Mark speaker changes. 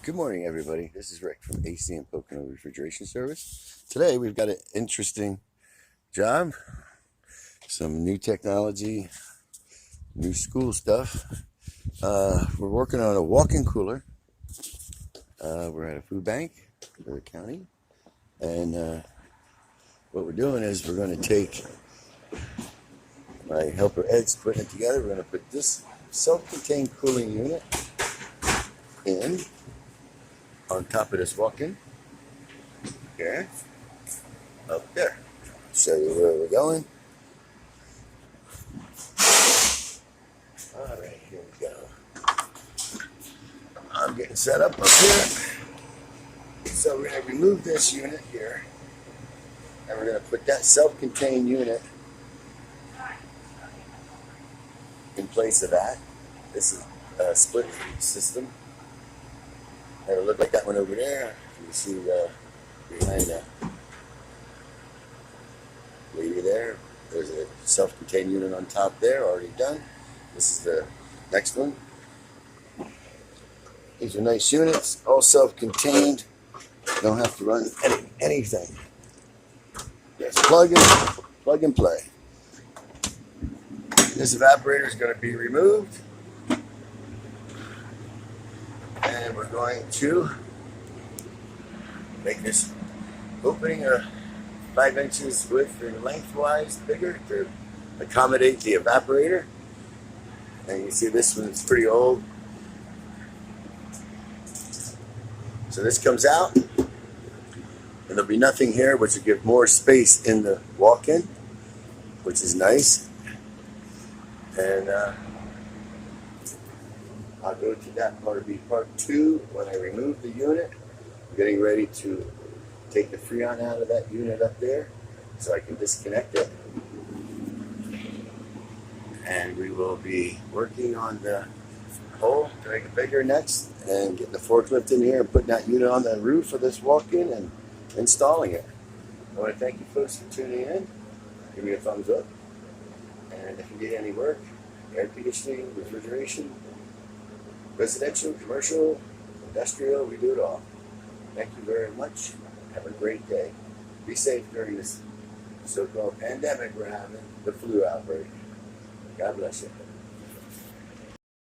Speaker 1: Good morning, everybody. This is Rick from AC and Pocono Refrigeration Service. Today, we've got an interesting job, some new technology, new school stuff. We're working on a walk-in cooler. We're at a food bank for the county, and what we're doing is we're going to take my helper Ed's putting it together. We're going to put this self-contained cooling unit in on top of this walk-in. Okay, up there. Show you where we're going. All right, here we go. I'm getting set up here. So we're going to remove this unit here, and we're going to put that self-contained unit in place of that. This is a split system. It'll look like that one over there. You see behind that lady there. There's a self-contained unit on top there, already done. This is the next one. These are nice units, all self-contained. Don't have to run anything. Just plug and play. This evaporator is going to be removed. And we're going to make this opening 5 inches width and lengthwise bigger to accommodate the evaporator. And you see this one's pretty old. So this comes out, and there'll be nothing here, which will give more space in the walk-in, which is nice. And I'll go to that part, it'll be part 2 when I remove the unit. I'm getting ready to take the Freon out of that unit up there so I can disconnect it. And we will be working on the hole to make it bigger next, and getting the forklift in here and putting that unit on the roof of this walk-in and installing it. I want to thank you folks for tuning in. Give me a thumbs up. And if you need any work, air conditioning, refrigeration, residential, commercial, industrial, we do it all. Thank you very much. Have a great day. Be safe during this so-called pandemic we're having, the flu outbreak. God bless you.